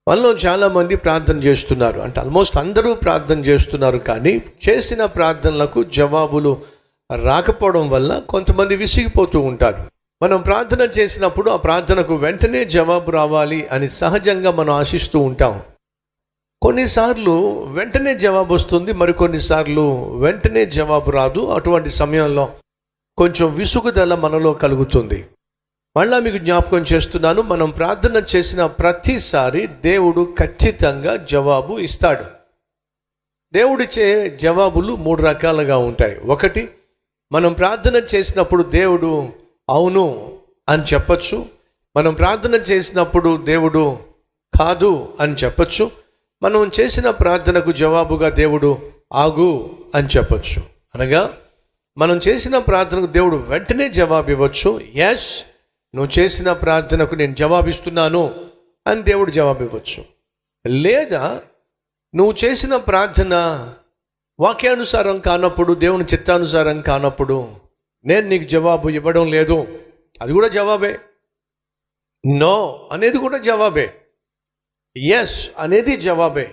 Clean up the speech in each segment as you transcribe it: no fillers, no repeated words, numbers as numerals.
వాళ్ళలో చాలామంది ప్రార్థన చేస్తున్నారు, అంటే ఆల్మోస్ట్ అందరూ ప్రార్థన చేస్తున్నారు, కానీ చేసిన ప్రార్థనలకు జవాబులు రాకపోవడం వల్ల కొంతమంది విసిగిపోతూ ఉంటారు. మనం ప్రార్థన చేసినప్పుడు ఆ ప్రార్థనకు వెంటనే జవాబు రావాలి అని సహజంగా మనం ఆశిస్తూ ఉంటాం. కొన్నిసార్లు వెంటనే జవాబు వస్తుంది, మరికొన్నిసార్లు వెంటనే జవాబు రాదు. అటువంటి సమయంలో కొంచెం విసుగుదల మనలో కలుగుతుంది. మళ్ళా మీకు జ్ఞాపకం చేస్తున్నాను, మనం ప్రార్థన చేసిన ప్రతిసారి దేవుడు ఖచ్చితంగా జవాబు ఇస్తాడు. దేవుడిచ్చే జవాబులు 3 రకాలుగా ఉంటాయి. ఒకటి, మనం ప్రార్థన చేసినప్పుడు దేవుడు అవును అని చెప్పచ్చు. మనం ప్రార్థన చేసినప్పుడు దేవుడు కాదు అని చెప్పచ్చు. మనం చేసిన ప్రార్థనకు జవాబుగా దేవుడు ఆగు అని చెప్పచ్చు. అనగా మనం చేసిన ప్రార్థనకు దేవుడు వెంటనే జవాబు ఇవ్వచ్చు. ఎస్, నువ్వు చేసిన ప్రార్థనకు నేను జవాబిస్తున్నాను అని దేవుడు జవాబు ఇవ్వచ్చు. లేదా నువ్వు చేసిన ప్రార్థన వాక్యానుసారం కానప్పుడు, దేవుని చిత్తానుసారం కానప్పుడు నేను నీకు జవాబు ఇవ్వడం లేదు, అది కూడా జవాబే. నో అనేది కూడా జవాబే. ఎస్ అనేది జవాబే.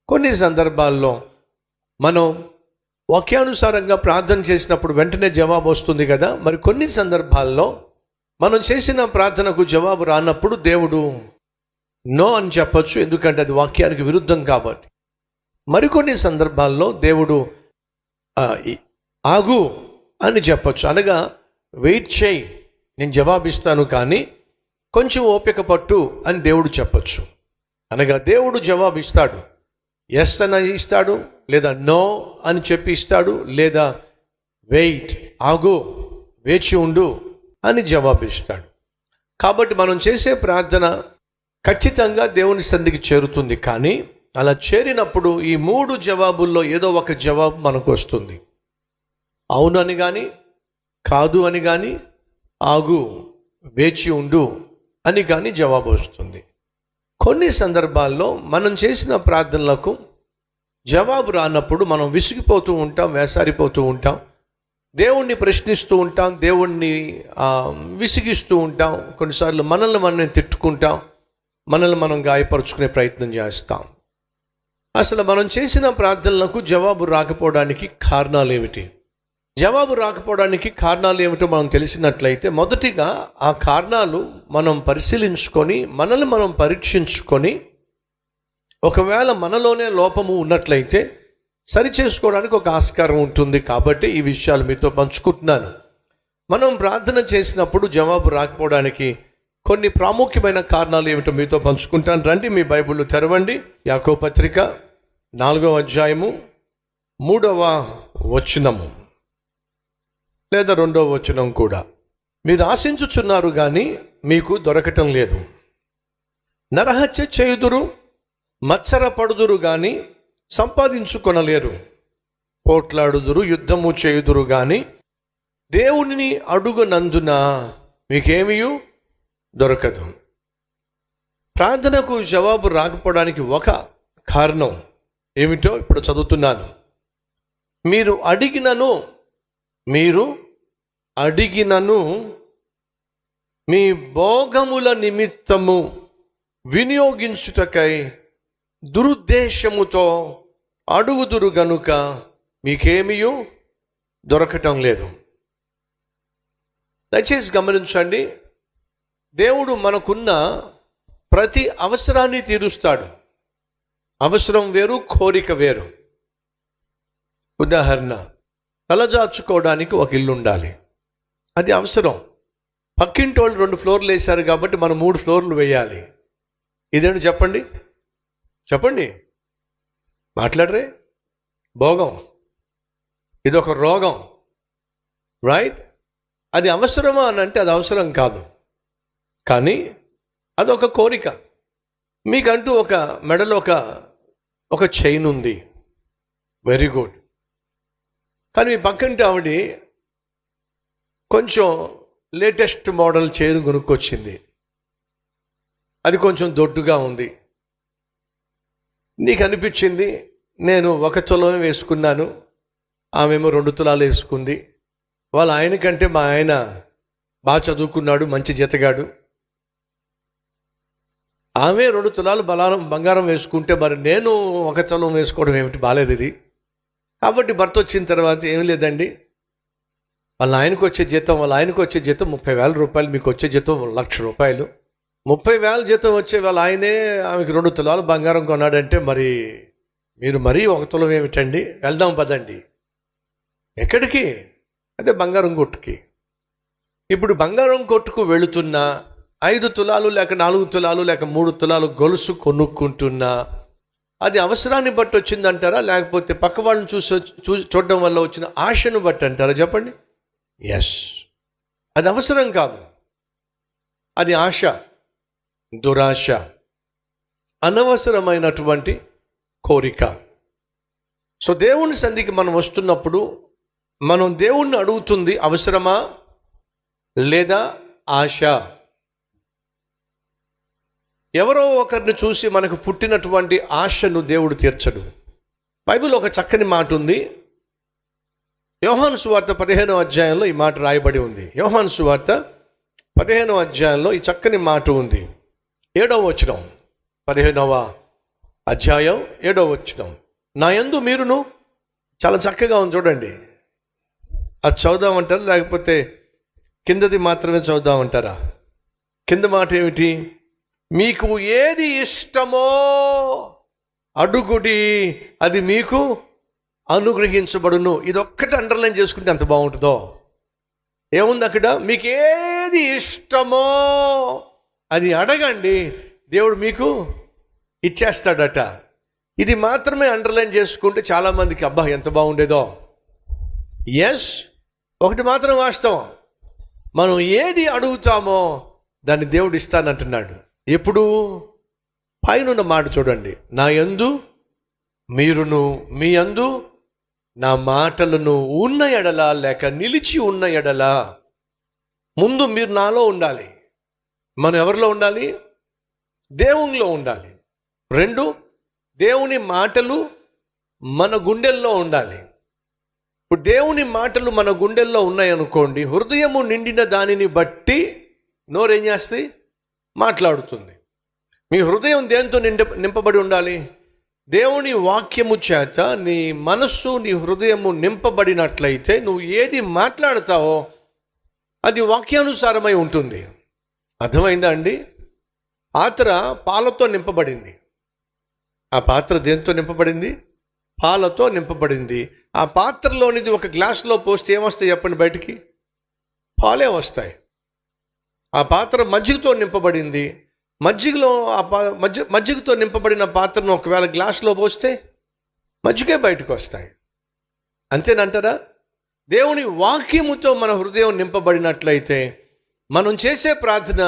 కొన్ని సందర్భాల్లో మనం వాక్యానుసారంగా ప్రార్థన చేసినప్పుడు వెంటనే జవాబు వస్తుంది కదా. మరి కొన్ని సందర్భాల్లో మనం చేసిన ప్రార్థనకు జవాబు రానప్పుడు దేవుడు నో అని చెప్పచ్చు, ఎందుకంటే అది వాక్యానికి విరుద్ధం కాబట్టి. మరికొన్ని సందర్భాల్లో దేవుడు ఆగు అని చెప్పచ్చు, అనగా వెయిట్ చేయి, నేను జవాబిస్తాను కానీ కొంచెం ఓపిక పట్టు అని దేవుడు చెప్పచ్చు. అనగా దేవుడు జవాబు ఇస్తాడు, ఎస్ అని ఇస్తాడు, లేదా నో అని చెప్పి ఇస్తాడు, లేదా వెయిట్, ఆగు, వేచి ఉండు అని జవాబు ఇస్తాడు. కాబట్టి మనం చేసే ప్రార్థన ఖచ్చితంగా దేవుని సన్నిధికి చేరుతుంది. కానీ అలా చేరినప్పుడు ఈ 3 జవాబుల్లో ఏదో ఒక జవాబు మనకు వస్తుంది. అవును అని కానీ, కాదు అని కానీ, ఆగు, వేచి ఉండు అని కానీ జవాబు వస్తుంది. కొన్ని సందర్భాల్లో మనం చేసిన ప్రార్థనలకు జవాబు రానప్పుడు మనం విసిగిపోతూ ఉంటాం, వేసారిపోతూ ఉంటాం, దేవుణ్ణి ప్రశ్నిస్తూ ఉంటాం, దేవుణ్ణి విసిగిస్తూ ఉంటాం. కొన్నిసార్లు మనల్ని మనం తిట్టుకుంటాం, మనల్ని మనం గాయపరుచుకునే ప్రయత్నం చేస్తాం. అసలు మనం చేసిన ప్రార్థనలకు జవాబు రాకపోవడానికి కారణాలు ఏమిటి? జవాబు రాకపోవడానికి కారణాలు ఏమిటో మనం తెలిసినట్లయితే, మొదటిగా ఆ కారణాలు మనం పరిశీలించుకొని, మనల్ని మనం పరీక్షించుకొని, ఒకవేళ మనలోనే లోపము ఉన్నట్లయితే సరి చేసుకోవడానికి ఒక ఆస్కారం ఉంటుంది. కాబట్టి ఈ విషయాలు మీతో పంచుకుంటున్నాను. మనం ప్రార్థన చేసినప్పుడు జవాబు రాకపోవడానికి కొన్ని ప్రాముఖ్యమైన కారణాలు ఏమిటో మీతో పంచుకుంటాను. రండి, మీ బైబిల్ తెరవండి. యాకోబు పత్రిక 4వ అధ్యాయము 3వ వచనము లేదా 2వ వచనం కూడా. మీరు ఆశించుచున్నారు కానీ మీకు దొరకటం లేదు. నరహత్య చేయుదురు, మత్సరపడుదురు కానీ సంపాదించుకొనలేరు. పోట్లాడుదురు, యుద్ధము చేయుదురు కానీ దేవునిని అడుగునందున మీకేమీ దొరకదు. ప్రార్థనకు జవాబు రాకపోవడానికి ఒక కారణం ఏమిటో ఇప్పుడు చదువుతున్నాను. మీరు అడిగినను మీ భోగముల నిమిత్తము వినియోగించుటకై దురుద్దేశముతో అడుగుదురు గనుక మీకేమీ దొరకటం లేదు. దయచేసి గమనించండి, దేవుడు మనకున్న ప్రతి అవసరాన్ని తీరుస్తాడు. అవసరం వేరు, కోరిక వేరు. ఉదాహరణ, తలజాచుకోవడానికి ఒక ఇల్లు ఉండాలి, అది అవసరం. పక్కింటి వాళ్ళు 2 ఫ్లోర్లు వేశారు కాబట్టి మనం 3 ఫ్లోర్లు వేయాలి. ఇదేంటి చెప్పండి, మాట్లాడరే? భోగం, ఇదొక రోగం, రైట్? అది అవసరమా అని అంటే అది అవసరం కాదు, కానీ అదొక కోరిక. మీకంటూ ఒక మెడలో ఒక చైన్ ఉంది, వెరీ గుడ్. కానీ మీ పక్కంటి ఆవిడ కొంచెం లేటెస్ట్ మోడల్ చైన్ కొనుక్కొచ్చింది, అది కొంచెం దొడ్డుగా ఉంది. నీకు అనిపించింది, నేను 1 తులం వేసుకున్నాను, ఆమెమో 2 తులాలు వేసుకుంది. వాళ్ళ ఆయన కంటే మా ఆయన బాగా చదువుకున్నాడు, మంచి జీతగాడు. ఆమె 2 తులాలు బంగారం వేసుకుంటే మరి నేను 1 తులం వేసుకోవడం ఏమిటి, బాలేదు ఇది. కాబట్టి భర్త వచ్చిన తర్వాత ఏం లేదండి, వాళ్ళ ఆయనకు వచ్చే జీతం 30,000 రూపాయలు, మీకు వచ్చే జీతం 1,00,000 రూపాయలు. 30,000 జీతం వచ్చే వాళ్ళ ఆయనే ఆమెకు 2 తులాలు బంగారం కొన్నాడంటే మరి మీరు మరీ 1 తులం ఏమిటండి, వెళ్దాం పదండి. ఎక్కడికి? అదే బంగారం కొట్టుకి. ఇప్పుడు బంగారం కొట్టుకు వెళుతున్నా 5 తులాలు లేక 4 తులాలు లేక 3 తులాలు గొలుసు కొనుక్కుంటున్నా అది అవసరాన్ని బట్టి వచ్చిందంటారా, లేకపోతే పక్క వాళ్ళని చూడడం వల్ల వచ్చిన ఆశను బట్టి అంటారా? చెప్పండి. ఎస్, అది అవసరం కాదు, అది ఆశ, దురాశ, అనవసరమైనటువంటి కోరిక. సో దేవుని సన్నిధికి మనం వస్తున్నప్పుడు మనం దేవుణ్ణి అడుగుతుంది అవసరమా లేదా ఆశ? ఎవరో ఒకరిని చూసి మనకు పుట్టినటువంటి ఆశను దేవుడు తీర్చడు. బైబిల్ ఒక చక్కని మాట ఉంది. యోహాను సువార్త 15వ అధ్యాయంలో ఈ మాట రాయబడి ఉంది. యోహాను సువార్త 15వ అధ్యాయంలో ఈ చక్కని మాట ఉంది. 7వ వచనం, 15వ అధ్యాయం 7వ వచనం. నా యందు మీరును, చాలా చక్కగా ఉంది చూడండి. అది చదువుదామంటారా లేకపోతే కిందది మాత్రమే చదువుదామంటారా? కింద మాట ఏమిటి? మీకు ఏది ఇష్టమో అడుగుడి, అది మీకు అనుగ్రహించబడును. ఇది ఒక్కటి అండర్లైన్ చేసుకుంటే ఎంత బాగుంటుందో. ఏముంది అక్కడ? మీకు ఏది ఇష్టమో అది అడగండి, దేవుడు మీకు ఇచ్చేస్తాడట. ఇది మాత్రమే అండర్లైన్ చేసుకుంటే చాలామందికి అబ్బా ఎంత బాగుండేదో. ఎస్, ఒకటి మాత్రం వాస్తవం, మనం ఏది అడుగుతామో దాన్ని దేవుడు ఇస్తానంటున్నాడు. ఎప్పుడు? పైన మాట చూడండి. నా యందు మీరును, మీ యందు నా మాటలను ఉన్న ఎడల లేక నిలిచి ఉన్న ఎడల. ముందు మీరు నాలో ఉండాలి. మనం ఎవరిలో ఉండాలి? దేవునిలో ఉండాలి. 2, దేవుని మాటలు మన గుండెల్లో ఉండాలి. ఇప్పుడు దేవుని మాటలు మన గుండెల్లో ఉన్నాయనుకోండి, హృదయము నిండిన దానిని బట్టి నోరేం చేస్తుంది? మాట్లాడుతుంది. మీ హృదయం దేంతో నింపబడి ఉండాలి? దేవుని వాక్యము చేత నీ మనస్సు, నీ హృదయము నింపబడినట్లయితే నువ్వు ఏది మాట్లాడతావో అది వాక్యానుసారమై ఉంటుంది. అర్థమైందా అండి? పాత్ర పాలతో నింపబడింది. ఆ పాత్ర దేంతో నింపబడింది? పాలతో నింపబడింది. ఆ పాత్రలోనిది ఒక గ్లాసులో పోస్తే ఏమొస్తాయి చెప్పండి? బయటికి పాలే వస్తాయి. ఆ పాత్ర మజ్జిగతో నింపబడింది. మజ్జిగలో మజ్జిగతో నింపబడిన పాత్రను ఒకవేళ గ్లాసులో పోస్తే మజ్జిగే బయటకు వస్తాయి. అంతేనంటారా? దేవుని వాక్యముతో మన హృదయం నింపబడినట్లయితే మనం చేసే ప్రార్థన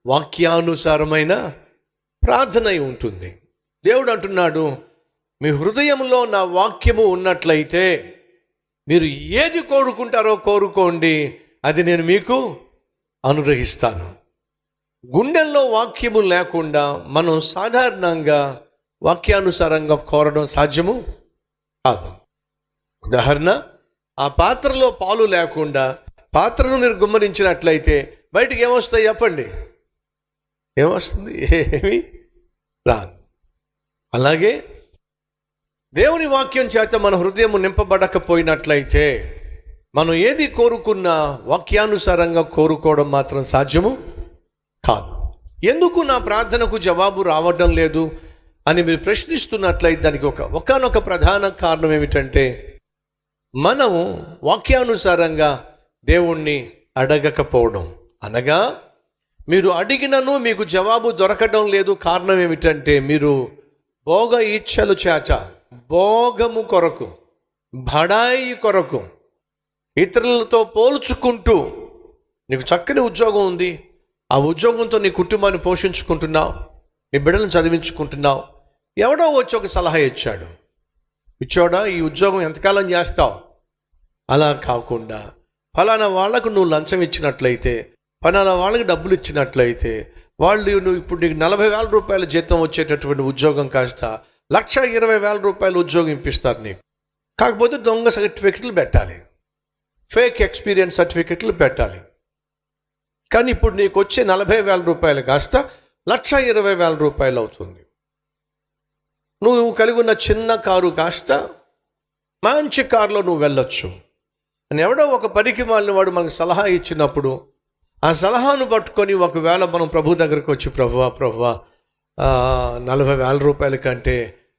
వాక్యానుసారమైన ప్రార్థన అయి ఉంటుంది. దేవుడు అంటున్నాడు, మీ హృదయంలో నా వాక్యము ఉన్నట్లయితే మీరు ఏది కోరుకుంటారో కోరుకోండి, అది నేను మీకు అనుగ్రహిస్తాను. గుండెల్లో వాక్యము లేకుండా మనం సాధారణంగా వాక్యానుసారంగా కోరడం సాధ్యము కాదు. ఉదాహరణ, ఆ పాత్రలో పాలు లేకుండా పాత్రను మీరు గుమ్మరించినట్లయితే బయటికి ఏమొస్తాయి చెప్పండి? ఏమొస్తుంది? ఏమి రాదు. అలాగే దేవుని వాక్యం చేత మన హృదయం నింపబడకపోయినట్లయితే మనం ఏది కోరుకున్నా వాక్యానుసారంగా కోరుకోవడం మాత్రం సాధ్యము కాదు. ఎందుకు నా ప్రార్థనకు జవాబు రావడం లేదు అని మీరు ప్రశ్నిస్తున్నట్లయితే దానికి ఒకానొక ప్రధాన కారణం ఏమిటంటే మనము వాక్యానుసారంగా దేవుణ్ణి అడగకపోవడం. అనగా మీరు అడిగినను మీకు జవాబు దొరకడం లేదు. కారణం ఏమిటంటే మీరు భోగ ఇచ్చలు చేత, భోగము కొరకు, బడాయి కొరకు, ఇతరులతో పోల్చుకుంటూ, నీకు చక్కని ఉద్యోగం ఉంది, ఆ ఉద్యోగంతో నీ కుటుంబాన్ని పోషించుకుంటున్నావు, నీ బిడ్డలను చదివించుకుంటున్నావు, ఎవడో వచ్చి ఒక సలహా ఇచ్చాడా, ఈ ఉద్యోగం ఎంతకాలం చేస్తావు? అలా కాకుండా ఫలానా వాళ్లకు నువ్వు లంచం ఇచ్చినట్లయితే, ఫలానా వాళ్ళకి డబ్బులు ఇచ్చినట్లయితే వాళ్ళు నువ్వు ఇప్పుడు నీకు 40,000 రూపాయల జీతం వచ్చేటటువంటి ఉద్యోగం కాస్త 1,20,000 రూపాయల ఉద్యోగం ఇప్పిస్తారు నీకు. కాకపోతే దొంగ సర్టిఫికెట్లు పెట్టాలి, ఫేక్ ఎక్స్పీరియన్స్ సర్టిఫికెట్లు పెట్టాలి. కానీ ఇప్పుడు నీకు వచ్చే 40,000 రూపాయలు కాస్త 1,20,000 రూపాయలు అవుతుంది. నువ్వు కలిగి ఉన్న చిన్న కారు కాస్త మంచి కారులో నువ్వు వెళ్ళొచ్చు అని ఎవడో ఒక పనికి మాలిన వాడు మనకు సలహా ఇచ్చినప్పుడు ఆ సలహాను పట్టుకొని ఒకవేళ మనం ప్రభు దగ్గరికి వచ్చి ప్రభువా 40,000 రూపాయల కంటే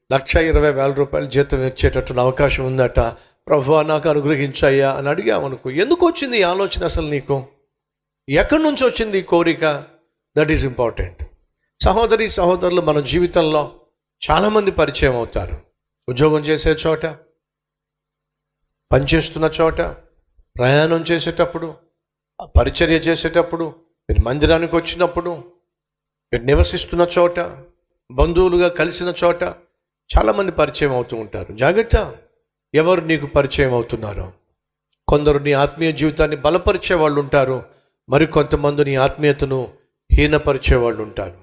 1,20,000 రూపాయలు జీతం ఇచ్చేటట్టు అవకాశం ఉందట, ప్రభువా నాకు అనుగ్రహించాయా అని అడిగామనుకో. ఎందుకు వచ్చింది ఈ ఆలోచన? అసలు నీకు ఎక్కడి నుంచి వచ్చింది ఈ కోరిక? That is important. సహోదరులు, మన జీవితంలో చాలామంది పరిచయం అవుతారు. ఉద్యోగం చేసే చోట, పనిచేస్తున్న చోట, ప్రయాణం చేసేటప్పుడు, పరిచర్య చేసేటప్పుడు, మీరు మందిరానికి వచ్చినప్పుడు, మీరు నివసిస్తున్న చోట, బంధువులుగా కలిసిన చోట చాలామంది పరిచయం అవుతూ ఉంటారు. జాగ్రత్త, ఎవరు నీకు పరిచయం అవుతున్నారో. కొందరు నీ ఆత్మీయ జీవితాన్ని బలపరిచే వాళ్ళు ఉంటారు, మరి కొంతమంది నీ ఆత్మీయతను హీనపరిచే వాళ్ళు ఉంటారు.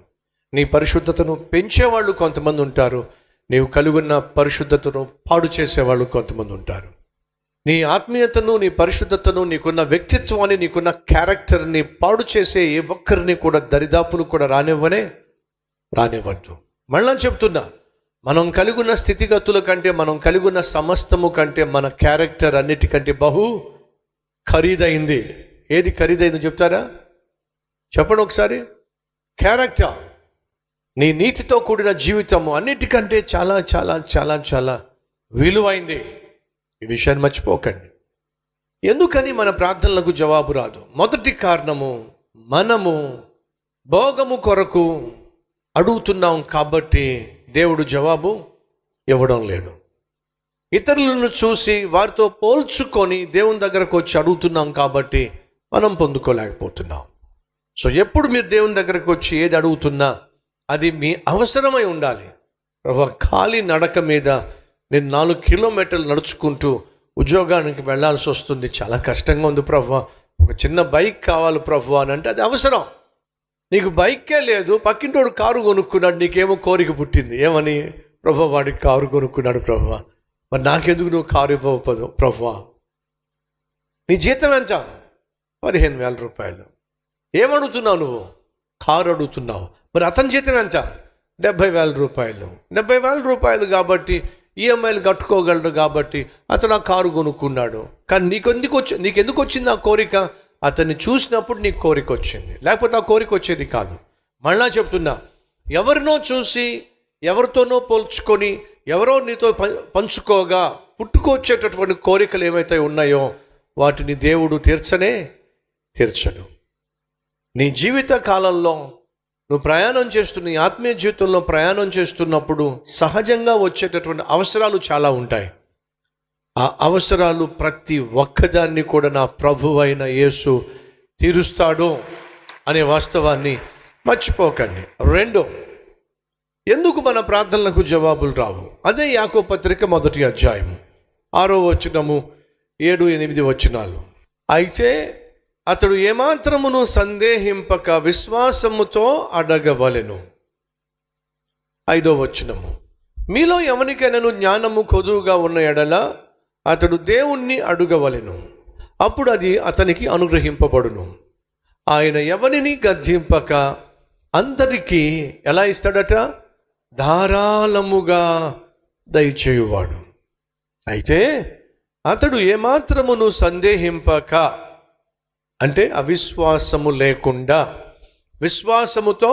నీ పరిశుద్ధతను పెంచేవాళ్ళు కొంతమంది ఉంటారు, నీవు కలిగిన పరిశుద్ధతను పాడు చేసేవాళ్ళు కొంతమంది ఉంటారు. నీ ఆత్మీయతను, నీ పరిశుద్ధతను, నీకున్న వ్యక్తిత్వాన్ని, నీకున్న క్యారెక్టర్ని పాడు చేసే ఏ ఒక్కరిని కూడా దరిదాపులు కూడా రానివ్వద్దు. మళ్ళా చెప్తున్నా, మనం కలిగిన స్థితిగతుల కంటే, మనం కలిగిన సమస్తము కంటే మన క్యారెక్టర్ అన్నిటికంటే బహు ఖరీదైంది. ఏది ఖరీదైందో చెప్తారా? చెప్పండి ఒకసారి. క్యారెక్టర్, నీ నీతితో కూడిన జీవితము అన్నిటికంటే చాలా చాలా చాలా చాలా విలువైంది. ఈ విషయాన్ని మర్చిపోకండి. ఎందుకని మన ప్రార్థనలకు జవాబు రాదు? మొదటి కారణము, మనము భోగము కొరకు అడుగుతున్నాం కాబట్టి దేవుడు జవాబు ఇవ్వడం లేదు. ఇతరులను చూసి వారితో పోల్చుకొని దేవుని దగ్గరకు వచ్చి అడుగుతున్నాం కాబట్టి మనం పొందుకోలేకపోతున్నాం. సో ఎప్పుడు మీరు దేవుని దగ్గరకు వచ్చి ఏది అడుగుతున్నా అది మీ అవసరమై ఉండాలి. ప్రభువా, ఖాళీ నడక మీద నేను 4 కిలోమీటర్లు నడుచుకుంటూ ఉద్యోగానికి వెళ్ళాల్సి వస్తుంది, చాలా కష్టంగా ఉంది ప్రభువా, ఒక చిన్న బైక్ కావాలి ప్రభువా అని అంటే అది అవసరం. నీకు బైకే లేదు, పక్కింటోడు కారు కొనుక్కున్నాడు, నీకేమో కోరిక పుట్టింది. ఏమని? ప్రభువా, వాడికి కారు కొనుక్కున్నాడు ప్రభువా, మరి నాకెందుకు నువ్వు కారు ఇవ్వకపోదు ప్రభువా? నీ జీతం ఎంత? 15,000 రూపాయలు. ఏమడుగుతున్నావు నువ్వు? కారు అడుగుతున్నావు. మరి అతని జీతం ఎంత? 70,000 రూపాయలు. 70,000 రూపాయలు కాబట్టి ఈఎంఐలు కట్టుకోగలడు కాబట్టి అతను ఆ కారు కొనుక్కున్నాడు. కానీ నీకెందుకు వచ్చింది ఆ కోరిక? అతన్ని చూసినప్పుడు నీకు కోరిక వచ్చింది, లేకపోతే ఆ కోరిక వచ్చేది కాదు. మళ్ళా చెప్తున్నా, ఎవరినో చూసి, ఎవరితోనో పోల్చుకొని, ఎవరో నీతో పంచుకోగా పుట్టుకొచ్చేటటువంటి కోరికలు ఏవైతే ఉన్నాయో వాటిని దేవుడు తీర్చడు. నీ జీవిత కాలంలో నువ్వు ప్రయాణం చేస్తున్న, నీ ఆత్మీయ జీవితంలో ప్రయాణం చేస్తున్నప్పుడు సహజంగా వచ్చేటటువంటి అవసరాలు చాలా ఉంటాయి. ఆ అవసరాలు ప్రతి ఒక్కదాన్ని కూడా నా ప్రభువైన యేసు తీరుస్తాడు అనే వాస్తవాన్ని మర్చిపోకండి. 2, ఎందుకు మన ప్రార్థనలకు జవాబులు రావు? అదే యాకోబు పత్రిక 1వ అధ్యాయం 6వ వచనము, 7, 8 వచనాలు. అయితే అతడు ఏమాత్రమును సందేహింపక విశ్వాసముతో అడగవలెను. 5వ వచనము, మీలో ఎవరికైనాను జ్ఞానము కొదువుగా ఉన్న ఎడల అతడు దేవుణ్ణి అడుగవలెను, అప్పుడు అది అతనికి అనుగ్రహింపబడును. ఆయన ఎవరిని గద్దింపక అందరికీ ఎలా ఇస్తాడట? ధారాళముగా దయచేయువాడు. అయితే అతడు ఏమాత్రమును సందేహింపక, అంటే అవిశ్వాసము లేకుండా విశ్వాసముతో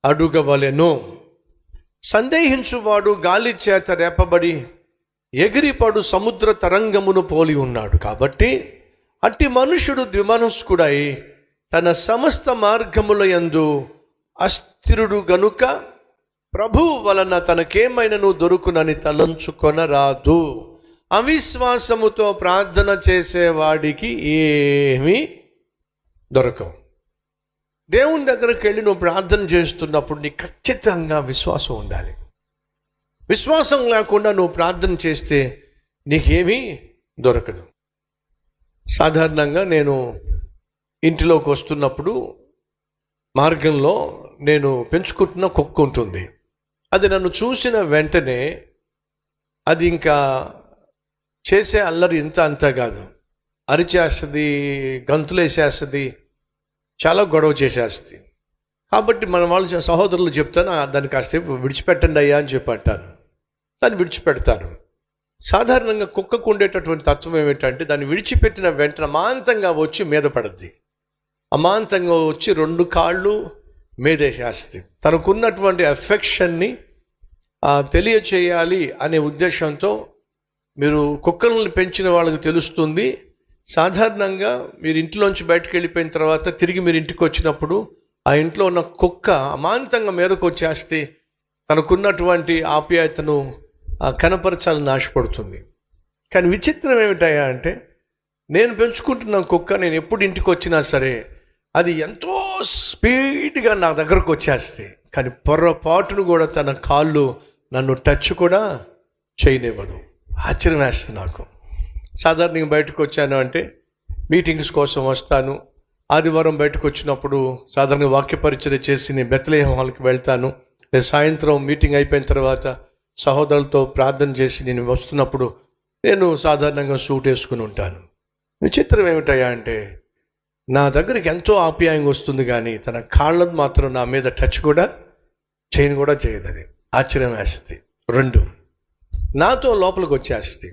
అడుగవలెను. సందేహించువాడు గాలి చేత రేపబడి ఎగిరిపడు సముద్ర తరంగమును పోలి ఉన్నాడు. కాబట్టి అట్టి మనుషుడు ద్విమనస్కుడై తన సమస్త మార్గముల యందు అస్థిరుడు గనుక ప్రభువు వలన తనకేమైనను దొరుకునని తలంచుకొనరాదు. అవిశ్వాసముతో ప్రార్థన చేసేవాడికి ఏమీ దొరకవు. దేవుని దగ్గరికి వెళ్ళి నువ్వు ప్రార్థన చేస్తున్నప్పుడు నీకు ఖచ్చితంగా విశ్వాసం ఉండాలి. విశ్వాసం లేకుండా నువ్వు ప్రార్థన చేస్తే నీకేమీ దొరకదు. సాధారణంగా నేను ఇంటిలోకి వస్తున్నప్పుడు మార్గంలో నేను పెంచుకుంటున్న కుక్క ఉంటుంది. అది నన్ను చూసిన వెంటనే అది ఇంకా చేసే అల్లరి ఇంత అంతా కాదు, అరిచేస్తుంది, గంతులేసేస్తుంది, చాలా గొడవ చేసేస్తుంది. కాబట్టి మన వాళ్ళు సహోదరులు చెప్తాను, దాన్ని కాసేపు విడిచిపెట్టండి అయ్యా అని చెప్పి అంటాను. దాన్ని విడిచిపెడతాను. సాధారణంగా కుక్కకు ఉండేటటువంటి తత్వం ఏమిటంటే దాన్ని విడిచిపెట్టిన వెంటనే అమాంతంగా వచ్చి మీద పడుద్ది. అమాంతంగా వచ్చి 2 కాళ్ళు మీదేసేస్తుంది. తనకున్నటువంటి ఎఫెక్షన్ని తెలియచేయాలి అనే ఉద్దేశంతో, మీరు కుక్కలను పెంచిన వాళ్ళకి తెలుస్తుంది. సాధారణంగా మీరు ఇంట్లోంచి బయటకు వెళ్ళిపోయిన తర్వాత తిరిగి మీరు ఇంటికి వచ్చినప్పుడు ఆ ఇంట్లో ఉన్న కుక్క అమాంతంగా మీదకు వచ్చేస్తే తనకున్నటువంటి ఆప్యాయతను కనపరచాలని ఆశపడుతుంది. కానీ విచిత్రం ఏమిటాయా అంటే, నేను పెంచుకుంటున్న కుక్క నేను ఎప్పుడు ఇంటికి వచ్చినా సరే అది ఎంతో స్పీడ్గా నా దగ్గరకు వచ్చేస్తే, కానీ పొరపాటును కూడా తన కాళ్ళు నన్ను టచ్ కూడా చేయనివ్వదు. ఆశ్చర్యం వేస్తుంది నాకు. సాధారణంగా బయటకు వచ్చాను అంటే మీటింగ్స్ కోసం వస్తాను. ఆదివారం బయటకు వచ్చినప్పుడు సాధారణంగా వాక్య పరిచర్య చేసి నేను బెత్లెహేం హాల్కి వెళ్తాను. నేను సాయంత్రం మీటింగ్ అయిపోయిన తర్వాత సహోదరులతో ప్రార్థన చేసి నేను వస్తున్నప్పుడు నేను సాధారణంగా సూట్ వేసుకుని ఉంటాను. విచిత్రం ఏమిటయ్యా అంటే, నా దగ్గరికి ఎంతో ఆప్యాయంగా వస్తుంది, కానీ తన కాళ్ళను మాత్రం నా మీద టచ్ కూడా చేయదు. అది ఆశ్చర్యం వేస్తుంది. 2, నాతో లోపలికి వచ్చేస్తుంది.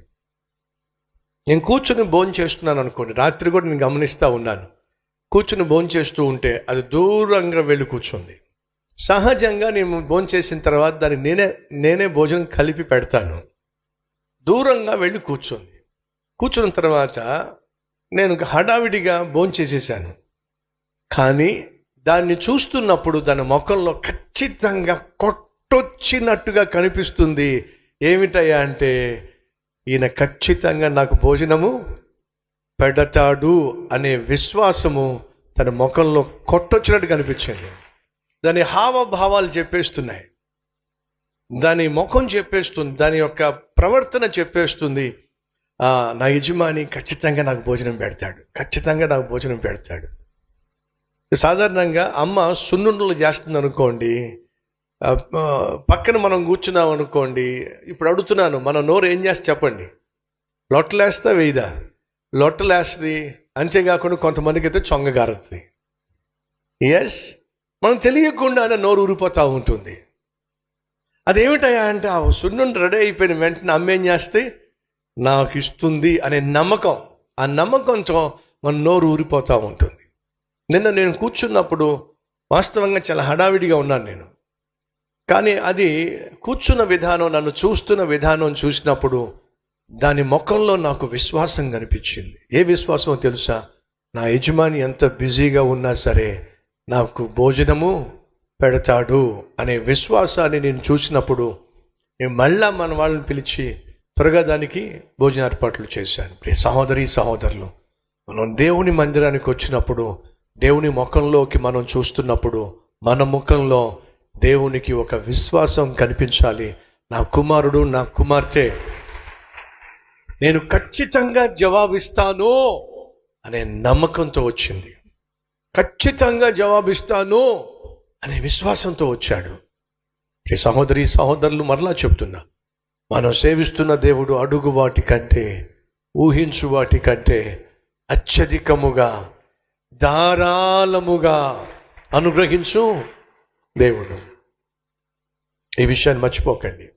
నేను కూర్చుని భోజనం చేస్తున్నాను అనుకోండి, రాత్రి కూడా నేను గమనిస్తూ ఉన్నాను. కూర్చుని భోజనం చేస్తూ ఉంటే అది దూరంగా వెళ్ళి కూర్చుంది. సహజంగా నేను భోజనం చేసిన తర్వాత దానికి నేనే భోజనం కలిపి పెడతాను. దూరంగా వెళ్ళి కూర్చుంది. కూర్చున్న తర్వాత నేను హడావిడిగా భోజనం చేసేసాను. కానీ దాన్ని చూస్తున్నప్పుడు దాని ముఖంలో ఖచ్చితంగా కొట్టొచ్చినట్టుగా కనిపిస్తుంది. ఏమిటయ్యా అంటే, ఈయన ఖచ్చితంగా నాకు భోజనము పెడతాడు అనే విశ్వాసము తన ముఖంలో కొట్టొచ్చినట్టు కనిపించింది. దాని హావభావాలు చెప్పేస్తున్నాయి, దాని ముఖం చెప్పేస్తుంది, దాని యొక్క ప్రవర్తన చెప్పేస్తుంది, నా యజమాని ఖచ్చితంగా నాకు భోజనం పెడతాడు. సాధారణంగా అమ్మ సున్నుండలు చేస్తుంది అనుకోండి, పక్కన మనం కూర్చున్నాం అనుకోండి. ఇప్పుడు అడుగుతున్నాను, మన నోరు ఏం చేస్తే చెప్పండి? లొట్టలేస్తా వేయదా? లొట్టలేస్తుంది. అంతేకాకుండా కొంతమందికి అయితే చొంగగారుతుంది. ఎస్, మనం తెలియకుండానే నోరు ఊరిపోతూ ఉంటుంది. అదేమిటయా అంటే, ఆ సున్నుండి రెడీ అయిపోయిన వెంటనే అమ్మేం చేస్తే నాకు ఇస్తుంది అనే నమ్మకం, ఆ నమ్మకంతో మన నోరు ఊరిపోతూ ఉంటుంది. నిన్న నేను కూర్చున్నప్పుడు వాస్తవంగా చాలా హడావిడిగా ఉన్నాను నేను. కానీ అది కూర్చున్న విధానం, నన్ను చూస్తున్న విధానం చూసినప్పుడు దాని ముఖంలో నాకు విశ్వాసం కనిపించింది. ఏ విశ్వాసం తెలుసా? నా యజమాని ఎంత బిజీగా ఉన్నా సరే నాకు భోజనము పెడతాడు అనే విశ్వాసాన్ని నేను చూసినప్పుడు నేను మళ్ళా మన వాళ్ళని పిలిచి త్వరగా దానికి భోజన ఏర్పాట్లు చేశాను. ప్రియ సహోదరులు, మనం దేవుని మందిరానికి వచ్చినప్పుడు, దేవుని ముఖంలోకి మనం చూస్తున్నప్పుడు మన ముఖంలో దేవునికి ఒక విశ్వాసం కనిపించాలి. నా కుమారుడు, నా కుమార్తె నేను ఖచ్చితంగా జవాబిస్తాను అనే నమ్మకంతో వచ్చింది. ఖచ్చితంగా జవాబిస్తాను అనే విశ్వాసంతో వచ్చాడు. ఈ సహోదరులు, మరలా చెప్తున్నా, మనం సేవిస్తున్న దేవుడు అడుగు వాటి కంటే, ఊహించు వాటి కంటే అత్యధికముగా, ధారాళముగా అనుగ్రహించు దేవుడు. ఈ విషయాన్ని మర్చిపోకండి.